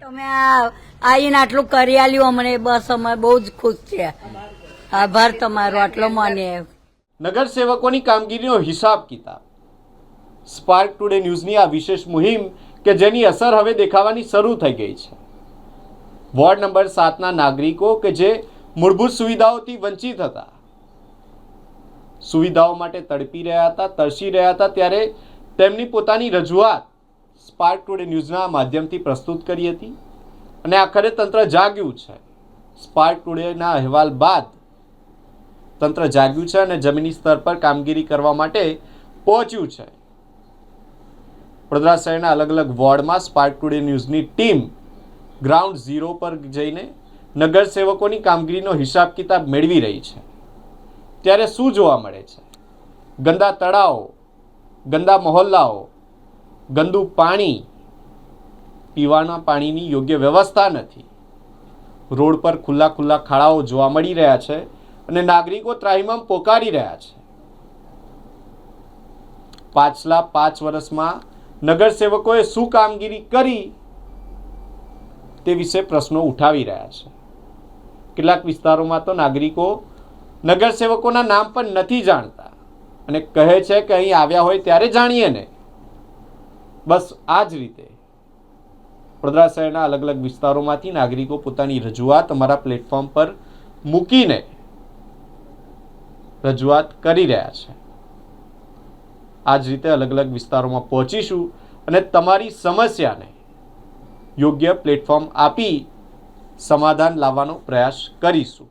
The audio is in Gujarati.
તમે આવીને આટલું કરી આલ્યું અમને, બસ અમે બહુ જ ખુશ છે. આભાર તમારો આટલો મને. નગરસેવકોની કામગીરીનો હિસાબ કિતાબ. સ્પાર્ક ટુડે ન્યૂઝની આ વિશેષ મુહિમ કે જેની અસર હવે દેખાવાની શરૂ થઈ ગઈ છે. વોર્ડ નંબર 7ના નાગરિકો કે જે મૂળભૂત સુવિધાઓથી વંચિત હતા, સુવિધાઓ માટે તડપી રહ્યા હતા, તરસી રહ્યા હતા, ત્યારે તેમની પોતાની રજૂઆત સ્પાર્ક ટુડે ન્યૂઝના માધ્યમથી પ્રસ્તુત કરી હતી અને આખરે તંત્ર જાગ્યું છે. સ્પાર્ક ટુડેના અહેવાલ બાદ તંત્ર જાગ્યું છે અને જમીની સ્તર પર કામગીરી કરવા માટે પહોંચ્યું છે. વડોદરા શહેરના અલગ અલગ વોર્ડમાં સ્પાર્ક ટુડે ન્યૂઝની ટીમ ગ્રાઉન્ડ ઝીરો પર જઈને નગરસેવકોની કામગીરીનો હિસાબ કિતાબ મેળવી રહી છે. ત્યારે શું જોવા મળે છે? ગંદા તળાવો, ગંદા મહોલ્લાઓ, ગંદુ પાણી, પીવાના પાણીની યોગ્ય વ્યવસ્થા નથી, રોડ પર ખુલ્લા ખાડાઓ જોવા મળી રહ્યા છે અને નાગરિકો ત્રાહિમામ પોકારી રહ્યા છે. પાછલા 5 વર્ષમાં નગરસેવકોએ શું કામગીરી કરી તે વિશે પ્રશ્નો ઉઠાવી રહ્યા છે. કેટલાક વિસ્તારોમાં તો નાગરિકો નગરસેવકોના નામ પણ નથી જાણતા અને કહે છે કે અહીં આવ્યા હોય ત્યારે જાણીએ ને. બસ આ જ રીતે વડોદરા શહેરના અલગ અલગ વિસ્તારોમાંથી નાગરિકો પોતાની રજૂઆત અમારા પ્લેટફોર્મ પર મૂકીને રજૂઆત કરી રહ્યા છે. આ જ રીતે અલગ અલગ વિસ્તારોમાં પહોંચીશું અને તમારી સમસ્યાને યોગ્ય પ્લેટફોર્મ આપી સમાધાન લાવવાનો પ્રયાસ કરીશું.